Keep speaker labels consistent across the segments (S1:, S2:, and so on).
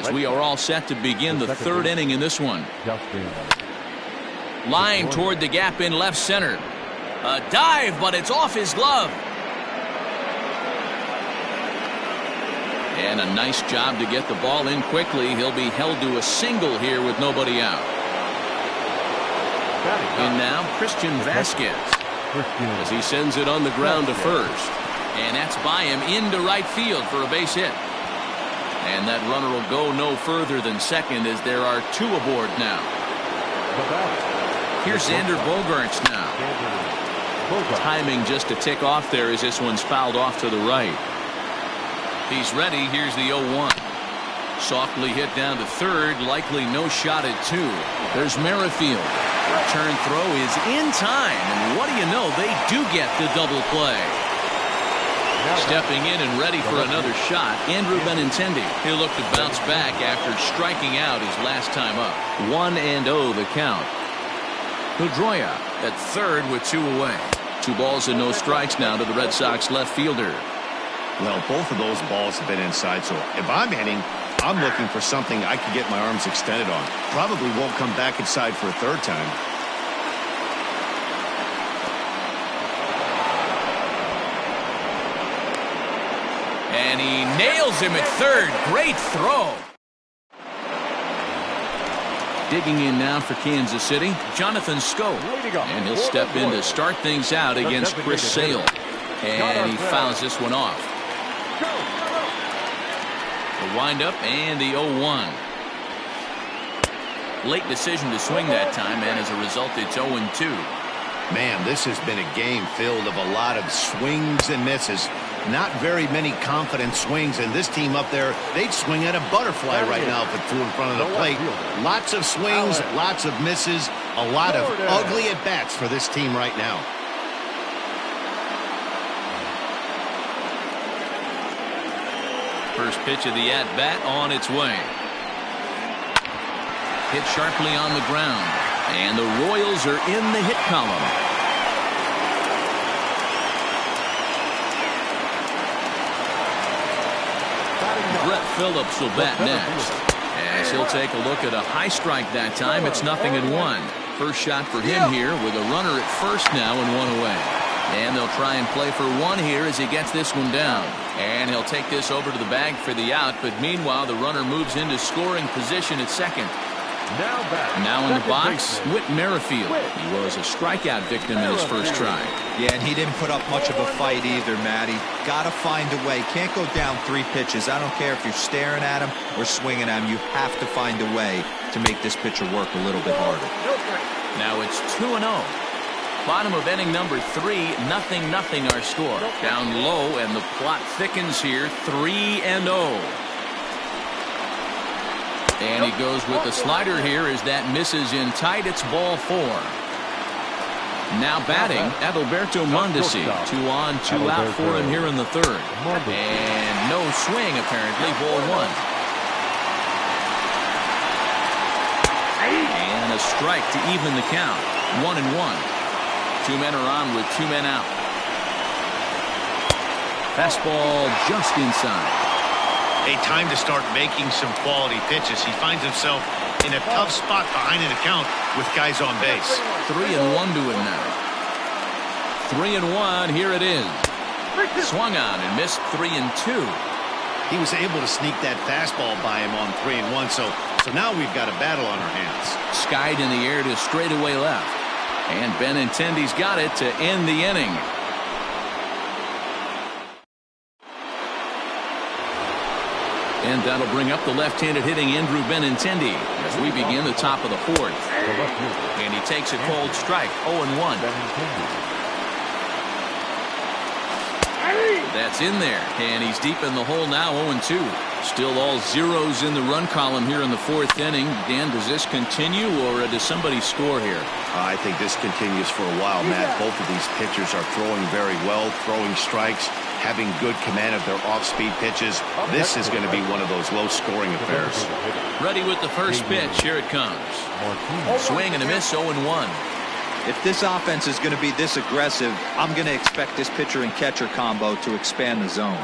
S1: as we are all set to begin the third inning in this one. Line toward the gap in left center. A dive, but it's off his glove. And a nice job to get the ball in quickly. He'll be held to a single here with nobody out. And now Christian Vasquez as he sends it on the ground to first. And that's by him into right field for a base hit. And that runner will go no further than second as there are two aboard now. Here's Xander Bogaerts now. Timing just to tick off there as this one's fouled off to the right. He's ready. Here's the 0-1. Softly hit down to third. Likely no shot at two. There's Merrifield. Return throw is in time. And what do you know? They do get the double play. Stepping in and ready for another shot, Andrew Benintendi. He'll look to bounce back after striking out his last time up. 1-0 the count. Pedroia at third with two away. 2 balls and no strikes now to the Red Sox left fielder.
S2: Well, both of those balls have been inside, so if I'm hitting, I'm looking for something I can get my arms extended on. Probably won't come back inside for a third time.
S1: And he nails him at third. Great throw. Digging in now for Kansas City, Jonathan Schoop. And he'll step in to start things out against Chris Sale. And he fouls this one off. The windup and the 0-1. Late decision to swing that time, and as a result, it's 0-2.
S2: Man, this has been a game filled of a lot of swings and misses. Not very many confident swings, and this team up there, they'd swing at a butterfly right now if it flew in front of the plate. Lots of swings, lots of misses, a lot of ugly at-bats for this team right now.
S1: First pitch of the at-bat on its way. Hit sharply on the ground, and the Royals are in the hit column. Brett Phillips will bat next, as he'll take a look at a high strike that time. It's 0-1. First shot for him here with a runner at first now and 1 away. And they'll try and play for 1 here as he gets this one down. And he'll take this over to the bag for the out, but meanwhile the runner moves into scoring position at second. Now in the box, Whit Merrifield. He was a strikeout victim in his first try.
S3: Yeah, and he didn't put up much of a fight either, Matty. Got to find a way. Can't go down 3 pitches. I don't care if you're staring at him or swinging at him. You have to find a way to make this pitcher work a little bit harder.
S1: Now it's 2-0. Bottom of inning number 3, 0-0 our score. Down low, and the plot thickens here, 3-0. And he goes with the slider here as that misses in tight. It's ball 4. Now batting, Adalberto Mondesi. 2 on, 2 out for him here in the third. And no swing apparently, ball 1. And a strike to even the count. 1-1. 2 men are on with 2 men out. Fastball just inside.
S2: A time to start making some quality pitches. He finds himself in a tough spot behind an account with guys on base.
S1: 3-1 to him now. 3-1. Here it is. Swung on and missed 3-2.
S2: He was able to sneak that fastball by him on 3-1. So now we've got a battle on our hands.
S1: Skied in the air to straightaway left. And Benintendi's got it to end the inning. And that'll bring up the left-handed hitting Andrew Benintendi as we begin the top of the 4th. And he takes a cold strike, 0-1. That's in there, and he's deep in the hole now, 0-2. Still all zeros in the run column here in the 4th inning. Dan, does this continue, or does somebody score here?
S2: I think this continues for a while, Matt. Both of these pitchers are throwing very well, throwing strikes, having good command of their off-speed pitches. This is going to be one of those low-scoring affairs.
S1: Ready with the first pitch. Here it comes. Swing and a miss, 0-1.
S3: If this offense is going to be this aggressive, I'm going to expect this pitcher and catcher combo to expand the zone.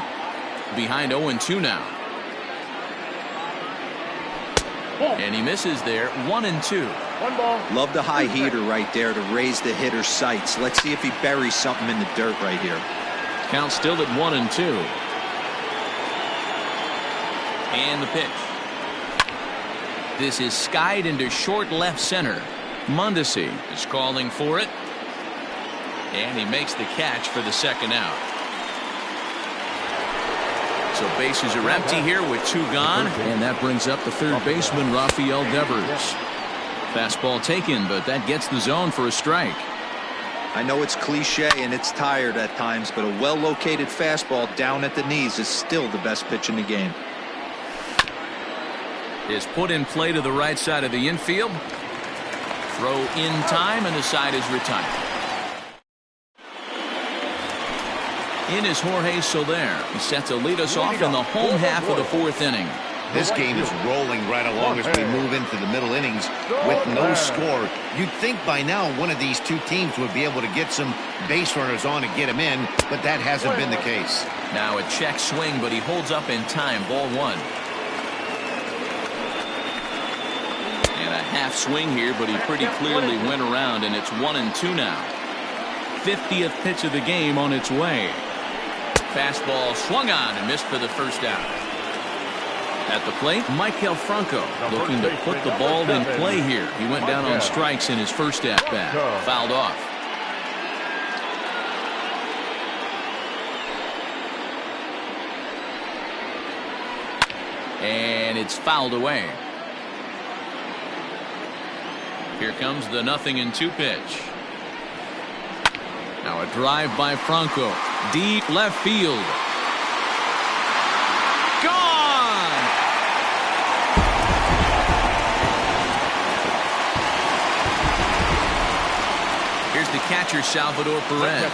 S1: Behind 0-2 now. And he misses there. 1-2.
S3: Love the high heater right there to raise the hitter's sights. Let's see if he buries something in the dirt right here.
S1: Count still at 1-2. And the pitch. This is skied into short left center. Mondesi is calling for it. And he makes the catch for the second out. So bases are empty here with 2 gone. And that brings up the third baseman, Rafael Devers. Fastball taken, but that gets the zone for a strike.
S3: I know it's cliche and it's tired at times, but a well-located fastball down at the knees is still the best pitch in the game.
S1: Is put in play to the right side of the infield. Throw in time, and the side is retired. In is Jorge Soler. He's set to lead us off in the home half of the 4th inning.
S2: This game is rolling right along as we move into the middle innings with no score. You'd think by now one of these two teams would be able to get some base runners on and get them in, but that hasn't been the case.
S1: Now a check swing, but he holds up in time. Ball 1. And a half swing here, but he pretty clearly went around, and it's 1-2 now. 50th pitch of the game on its way. Fastball swung on and missed for the first out. At the plate, Maikel Franco looking to put the ball in play here. He went down on strikes in his first at-bat. Fouled off. And it's fouled away. Here comes the 0-2 pitch. Now a drive by Franco. Deep left field. Gone! Here's the catcher, Salvador Perez.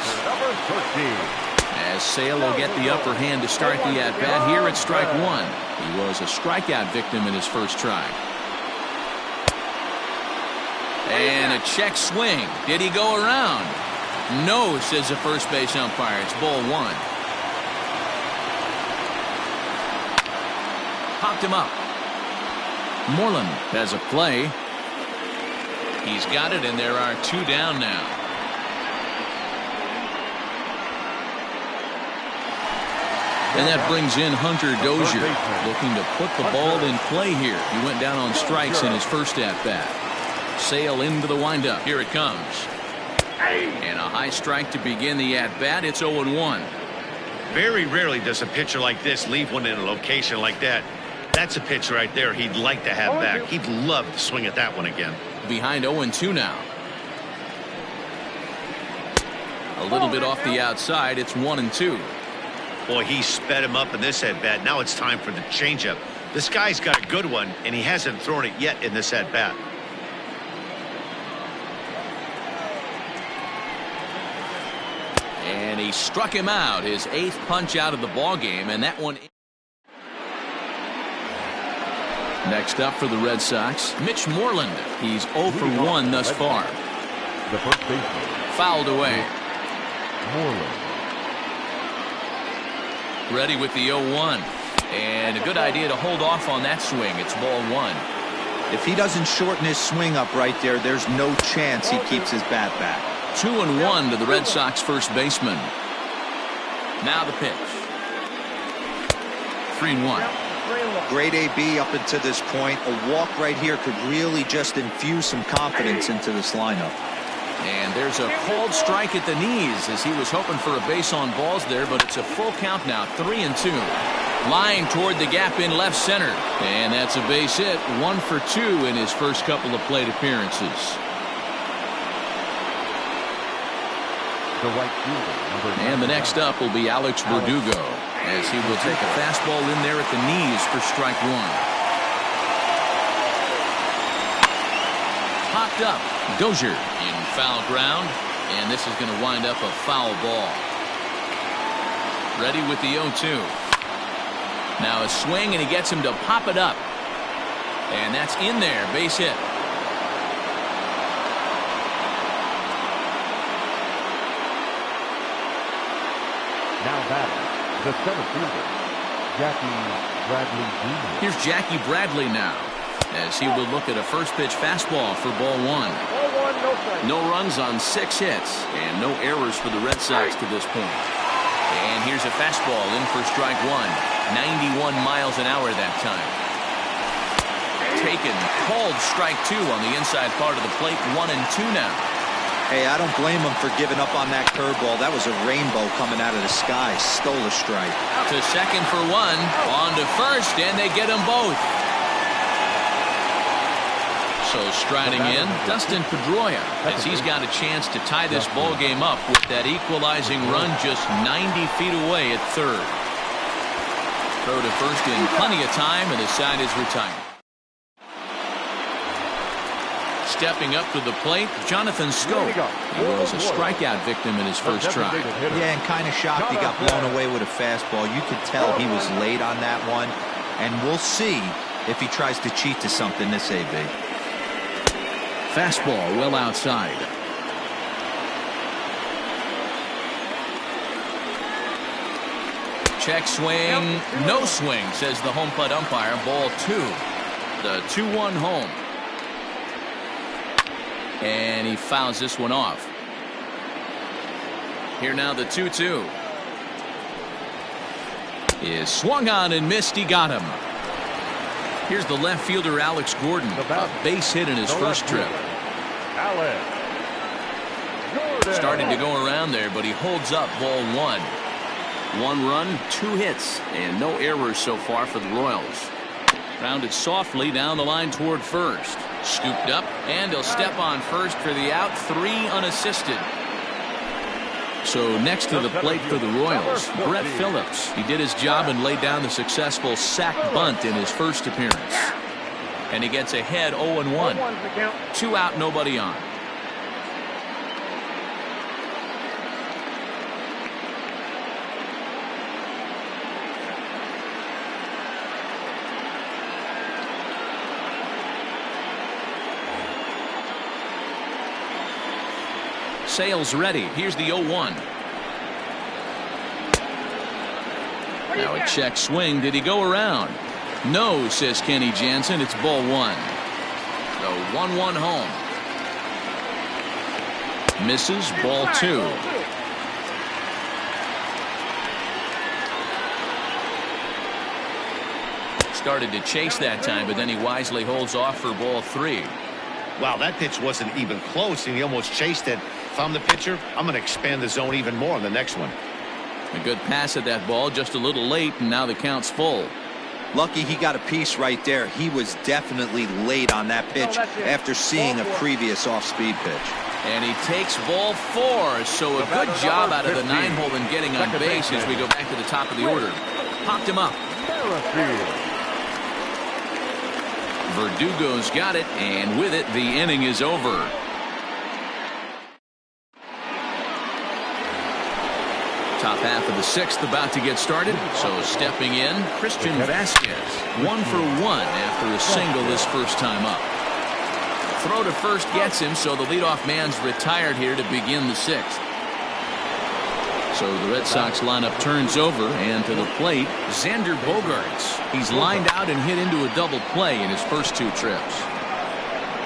S1: As Sale will get the upper hand to start the at-bat here at strike 1. He was a strikeout victim in his first try. And a check swing. Did he go around? No, says the first base umpire. It's ball 1. Popped him up. Moreland has a play. He's got it, and there are 2 down now. And that brings in Hunter Dozier, looking to put the ball in play here. He went down on strikes in his first at-bat. Sale into the windup. Here it comes. And a high strike to begin the at-bat. It's 0-1.
S2: Very rarely does a pitcher like this leave one in a location like that. That's a pitch right there he'd like to have back. He'd love to swing at that one again.
S1: Behind 0-2 now. A little bit off the outside. It's 1-2.
S2: Boy, he sped him up in this at-bat. Now it's time for the changeup. This guy's got a good one, and he hasn't thrown it yet in this at-bat.
S1: And he struck him out, his 8th punch out of the ball game, and that one. Next up for the Red Sox, Mitch Moreland. He's 0 for 1 thus far.
S4: The first baseman.
S1: Fouled away.
S4: Moreland.
S1: Ready with the 0-1. And a good idea to hold off on that swing. It's ball 1.
S3: If he doesn't shorten his swing up right there, there's no chance he keeps his bat back.
S1: 2-1 to the Red Sox first baseman. Now the pitch. 3-1.
S3: Great AB up until this point. A walk right here could really just infuse some confidence into this lineup.
S1: And there's a called strike at the knees as he was hoping for a base on balls there, but it's a full count now. 3-2. Line toward the gap in left center. And that's a base hit. 1 for 2 in his first couple of plate appearances.
S4: The right fielder,
S1: and the next up will be Alex Verdugo as he will take a fastball in there at the knees for strike 1. Popped up. Dozier in foul ground, and this is going to wind up a foul ball. Ready with the 0-2. Now a swing, and he gets him to pop it up. And that's in there. Base hit.
S4: Now batting, the center fielder, Jackie Bradley Jr.
S1: Here's Jackie Bradley now. as he will look at a first pitch fastball for ball one. No runs on 6 hits and no errors for the Red Sox to this point. And here's a fastball in for strike one. 91 miles an hour that time. Taken, called strike two on the inside part of the plate. 1-2 now.
S3: Hey, I don't blame him for giving up on that curveball. That was a rainbow coming out of the sky. Stole a strike.
S1: To second for one. On to first, and they get them both. So striding in, Dustin Pedroia, as he's got a chance to tie this ball game up with that equalizing run just 90 feet away at third. Throw to first in plenty of time, and the side is retired. Stepping up to the plate, Jonathan Scope. He was a strikeout victim in his first try.
S3: Yeah, and kind of shocked he got blown away with a fastball. You could tell he was late on that one, and we'll see if he tries to cheat to something this AB.
S1: Fastball well outside. Check swing, no swing, says the home plate umpire. Ball two. The 2-1 home. And he fouls this one off. Here now the 2-2. Is swung on and missed. He got him. Here's the left fielder Alex Gordon. A base hit in his first trip. Starting to go around there, but he holds up ball one. 1 run, 2 hits, and no errors so far for the Royals. Grounded softly down the line toward first. Scooped up, and he'll step on first for the out. 3 unassisted. So next to the plate for the Royals, Brett Phillips. He did his job and laid down the successful sac bunt in his first appearance. And he gets ahead 0-1. 2 out, nobody on. Sales ready. Here's the 0-1. Now a check swing. Did he go around? No, says Kenny Jansen. It's ball one. The 1-1 home. Misses. Ball two. Started to chase that time, but then he wisely holds off for ball three.
S2: Wow, that pitch wasn't even close, and he almost chased it. If I'm the pitcher, I'm going to expand the zone even more on the next one.
S1: A good pass at that ball, just a little late, and now the count's full.
S3: Lucky he got a piece right there. He was definitely late on that pitch after seeing a previous off-speed pitch.
S1: And he takes ball 4, so a good job out of the 9-hole in getting on base as we go back to the top of the order. Popped him up. Verdugo's got it, and with it, the inning is over. Top half of the 6th about to get started. So stepping in, Christian Vasquez. 1 for 1 after a single this first time up. Throw to first gets him, so the leadoff man's retired here to begin the 6th. So the Red Sox lineup turns over, and to the plate, Xander Bogaerts. He's lined out and hit into a double play in his first 2 trips.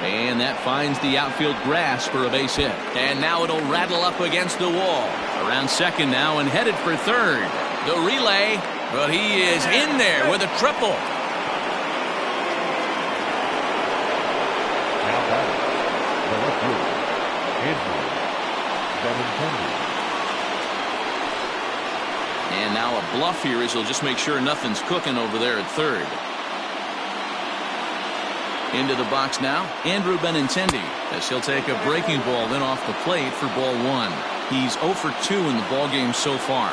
S1: And that finds the outfield grass for a base hit. And now it'll rattle up against the wall. Around second now and headed for third. The relay, but he is in there with a triple.
S4: Now batting, the left fielder, Andrew Benintendi.
S1: And now a bluff here as he'll just make sure nothing's cooking over there at third. Into the box now, Andrew Benintendi, as he'll take a breaking ball in off the plate for ball 1. He's 0 for 2 in the ballgame so far.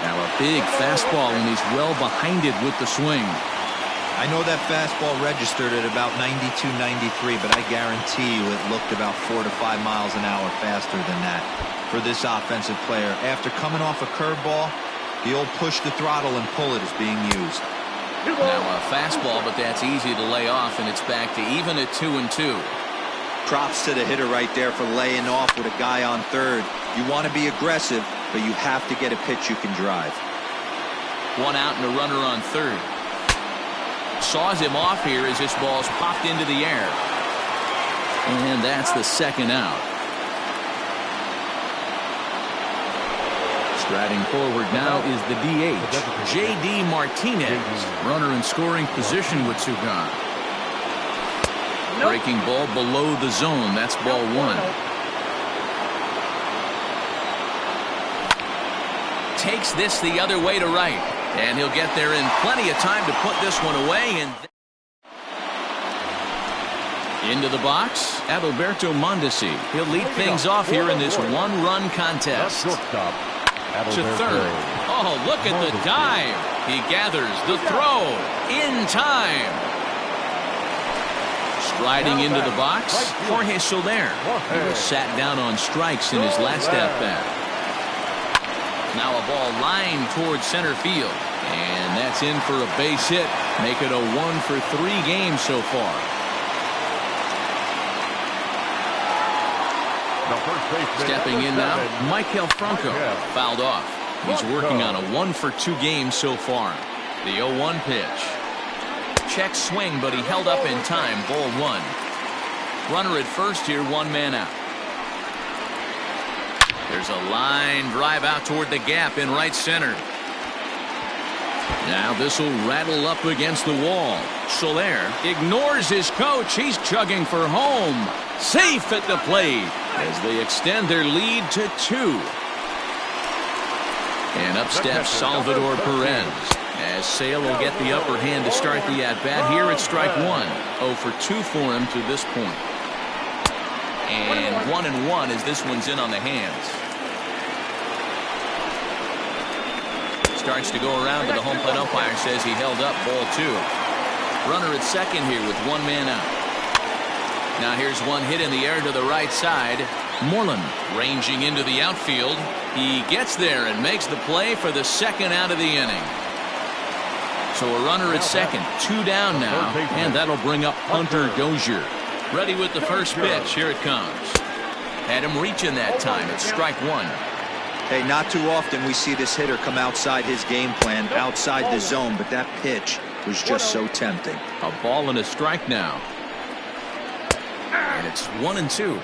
S1: Now a big fastball, and he's well behind it with the swing.
S3: I know that fastball registered at about 92, 93, but I guarantee you it looked about 4 to 5 miles an hour faster than that for this offensive player. After coming off a curveball, the old push the throttle and pull it is being used.
S1: Now a fastball, but that's easy to lay off, and it's back to even at 2-2.
S3: Props to the hitter right there for laying off with a guy on third. You want to be aggressive, but you have to get a pitch you can drive.
S1: 1 out and a runner on third. Saws him off here as this ball's popped into the air. And that's the second out. Striding forward now is the DH, J.D. Martinez. Runner in scoring position with Sugan. Breaking ball below the zone. That's ball one. Takes this the other way to right. And he'll get there in plenty of time to put this one away. And into the box, Adalberto Mondesi. He'll lead things off here in this one-run contest. To third. Oh, look at the dive. He gathers the throw in time. Striding into the box, Jorge Soler. He was sat down on strikes in his last at-bat. Now a ball lined towards center field. And that's in for a base hit. Make it a 1-for-3 game so far. Stepping in now, Michael Franco. Fouled off. He's working on a 1-for-2 game so far. The 0-1 pitch. Check swing, but he held up in time. Ball one. Runner at first here, one man out. There's a line drive out toward the gap in right center. Now this will rattle up against the wall. Soler ignores his coach. He's chugging for home. Safe at the plate as they extend their lead to 2. And up steps Salvador Perez as Sale will get the upper hand to start the at-bat here at strike one. 0-for-2 for him to this point. And 1-1 as this one's in on the hands. Starts to go around, but the home plate umpire says he held up. Ball two. Runner at second here with one man out. Now here's one hit in the air to the right side. Moreland ranging into the outfield. He gets there and makes the play for the second out of the inning. So a runner at second, 2 down now, and that'll bring up Hunter Dozier. Ready with the first pitch. Here it comes. Had him reaching that time. It's strike one.
S3: Hey, not too often we see this hitter come outside his game plan, outside the zone, but that pitch was just so tempting.
S1: A ball and a strike now. And it's 1-2.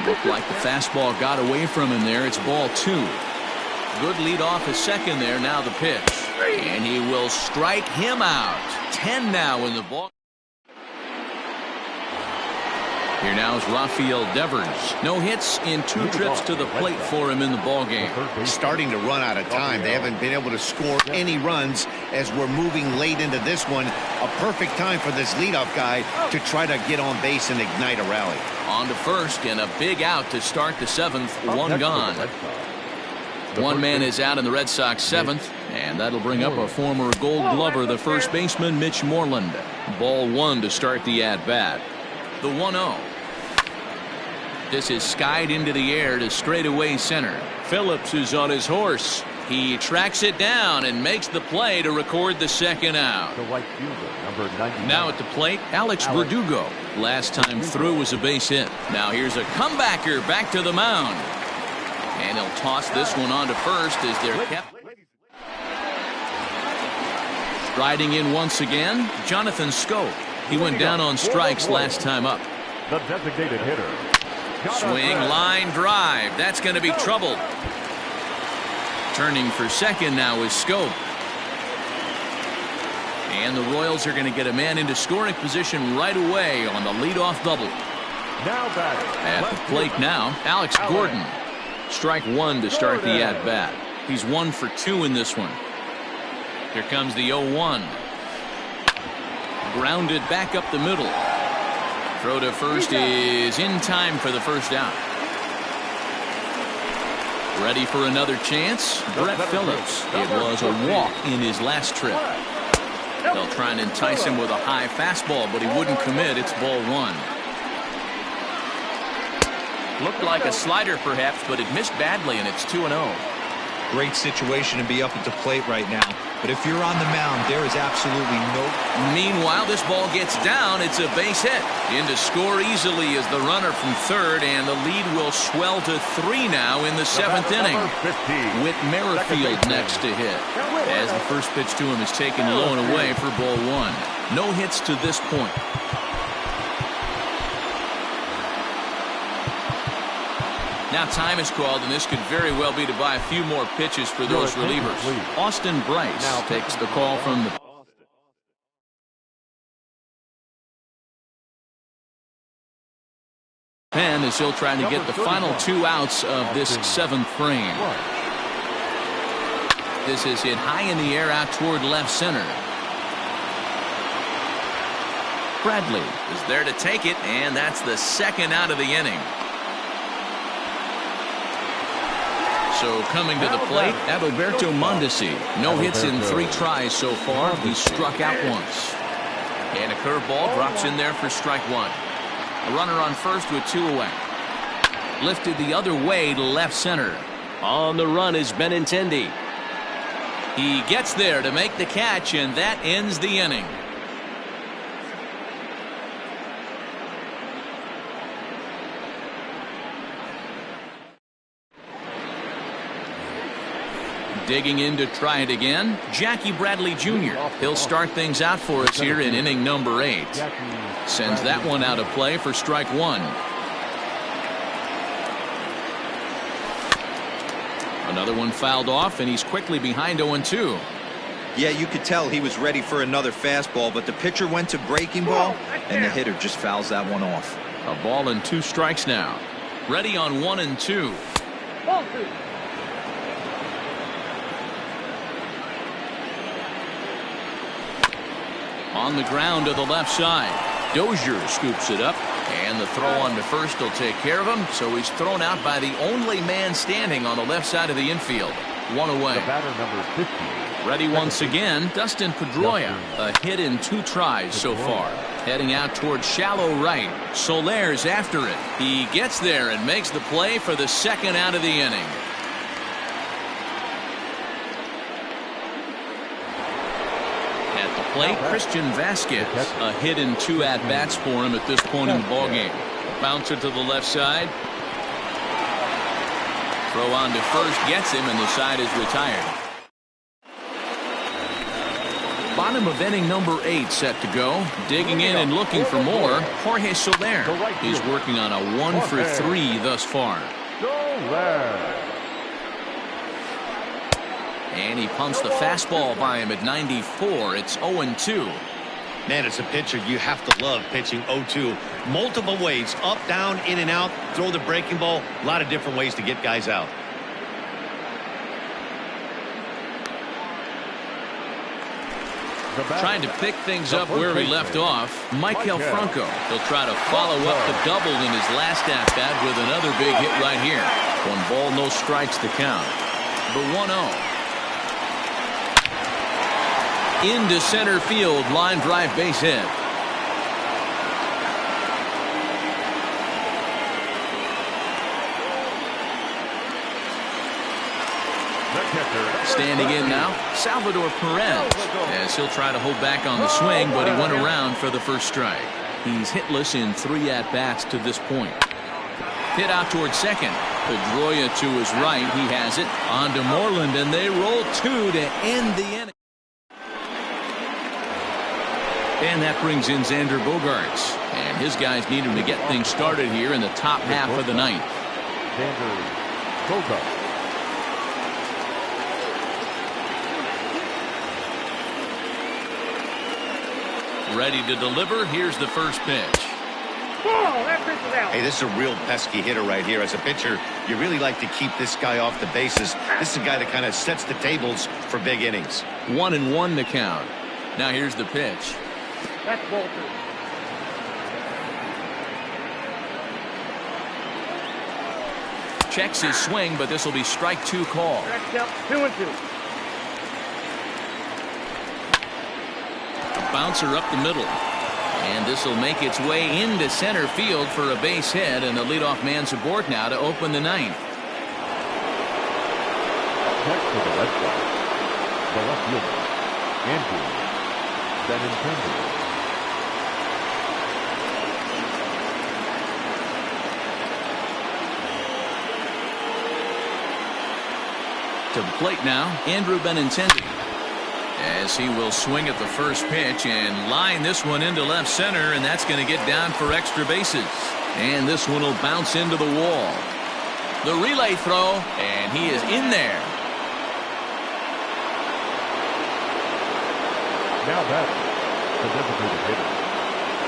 S1: Looked like the fastball got away from him there. It's ball two. Good lead off his second there. Now the pitch. And he will strike him out. 10 now in the ball. Here now is Rafael Devers. No hits in 2 trips to the plate for him in the ball game.
S2: Starting to run out of time. They haven't been able to score any runs as we're moving late into this one. A perfect time for this leadoff guy to try to get on base and ignite a rally.
S1: On to first and a big out to start the 7th. One gone. One man is out in the Red Sox 7th, and that'll bring up a former Gold Glover, the first baseman, Mitch Moreland. Ball one to start the at-bat. The 1-0. This is skied into the air to straightaway center. Phillips is on his horse. He tracks it down and makes the play to record the second out. Now at the plate, Alex Verdugo. Last time through was a base hit. Now here's a comebacker back to the mound. And he'll toss this one on to first as they're kept. Striding in once again, Jonathan Scope. He went down on strikes last time up.
S4: The designated hitter.
S1: Swing, line drive. That's going to be trouble. Turning for second now is Scope. And the Royals are going to get a man into scoring position right away on the leadoff double. At the plate now, Alex Gordon. Strike one to start the at-bat. He's 1 for 2 in this one. Here comes the 0-1. Grounded back up the middle. Throw to first is in time for the first out. Ready for another chance? Brett Phillips. It was a walk in his last trip. They'll try and entice him with a high fastball, but he wouldn't commit. It's ball one. Looked like a slider perhaps, but it missed badly, and it's 2-0.
S3: great situation to be up at the plate right now. But if you're on the mound, there is absolutely no...
S1: Meanwhile, this ball gets down. It's a base hit. In to score easily is the runner from third, and the lead will swell to 3 now in the 7th inning. Whit Merrifield next to hit, as the first pitch to him is taken low and away for ball 1. No hits to this point. Now time is called, and this could very well be to buy a few more pitches for those relievers. Austin Bryce takes the call from the... pen as he'll try to get the final 2 outs of this 7th frame. This is hit high in the air out toward left center. Bradley is there to take it, and that's the 2nd out of the inning. So coming to the plate, Adalberto Mondesi. No hits in 3 tries so far. He's struck out once. And a curveball drops in there for strike 1. A runner on first with 2 away. Lifted the other way to left center. On the run is Benintendi. He gets there to make the catch, and that ends the inning. Digging in to try it again, Jackie Bradley Jr. He'll start things out for us here in inning number 8. Sends that one out of play for strike 1. Another one fouled off, and he's quickly behind 0-2.
S3: Yeah, you could tell he was ready for another fastball, but the pitcher went to breaking ball, and the hitter just fouls that one off.
S1: A ball and 2 strikes now. Ready on 1-2. On the ground to the left side. Dozier scoops it up, and the throw on to first will take care of him, so he's thrown out by the only man standing on the left side of the infield. 1 away.
S4: The batter number 50.
S1: Ready once again, Dustin Pedroia. A hit in 2 tries so far. Heading out towards shallow right. Soler's after it. He gets there and makes the play for the 2nd out of the inning. Plate, Christian Vasquez. A hit in 2 at-bats for him at this point in the ballgame. Bouncer to the left side. Throw on to first gets him, and the side is retired. Bottom of inning number 8 set to go. Digging in and looking for more, Jorge Soler. He's working on a 1 for 3 thus far. And he punts the fastball by him at 94. It's 0-2.
S2: Man, as a pitcher, you have to love pitching 0-2. Multiple ways, up, down, in and out, throw the breaking ball. A lot of different ways to get guys out.
S1: Trying to pick things up where he left off, Michael Franco. He'll try to follow up the double in his last at-bat with another big hit right here. 1 ball, no strikes to count. The 1-0. Into center field, line drive base hit. Standing in now, Salvador Perez, as he'll try to hold back on the swing, but he went around for the first strike. He's hitless in 3 at-bats to this point. Hit out towards second. Pedroia to his right. He has it. On to Moreland, and they roll 2 to end the inning. And that brings in Xander Bogaerts. And his guys need him to get things started here in the top half of the 9th.
S4: Xander Bogaerts.
S1: Ready to deliver. Here's the first pitch.
S2: Hey, this is a real pesky hitter right here. As a pitcher, you really like to keep this guy off the bases. This is a guy that kind of sets the tables for big innings.
S1: 1-1 to count. Now here's the pitch.
S5: That's Walter.
S1: Checks his swing, but this will be strike 2 call.
S5: 2-2.
S1: A bouncer up the middle. And this will make its way into center field for a base hit, and the leadoff man's aboard now to open the 9th.
S4: catch for the Red Sox. The left fielder, Andrew Benintendi.
S1: To the plate now, Andrew Benintendi, as he will swing at the first pitch and line this one into left center, and that's going to get down for extra bases. And this one will bounce into the wall. The relay throw, and he is in there.
S4: Now batting, the designated hitter,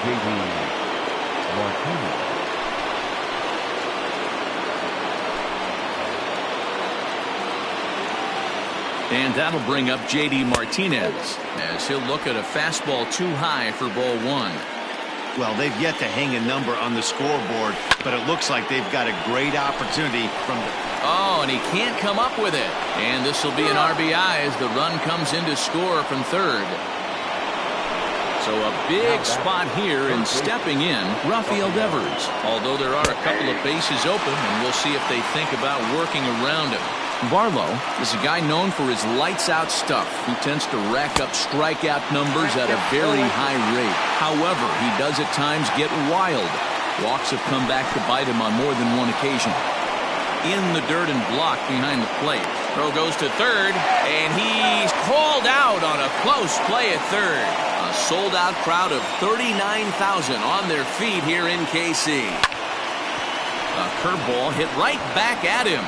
S4: J.D. Martinez.
S1: And that'll bring up J.D. Martinez, as he'll look at a fastball too high for ball one.
S2: Well, they've yet to hang a number on the scoreboard, but it looks like they've got a great opportunity from the...
S1: Oh, and he can't come up with it. And this will be an RBI as the run comes in to score from third. So a big spot here, and stepping in, Rafael Devers. Although there are a couple of bases open, and we'll see if they think about working around him. Barlow is a guy known for his lights-out stuff. He tends to rack up strikeout numbers at a very high rate. However, he does at times get wild. Walks have come back to bite him on more than one occasion. In the dirt and blocked behind the plate. Throw goes to third, and he's called out on a close play at third. A sold-out crowd of 39,000 on their feet here in KC. A curveball hit right back at him.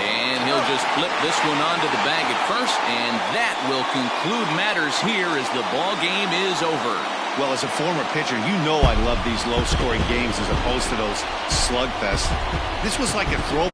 S1: And he'll just flip this one onto the bag at first, and that will conclude matters here as the ball game is over.
S2: Well, as a former pitcher, you know I love these low-scoring games as opposed to those slugfests. This was like a throw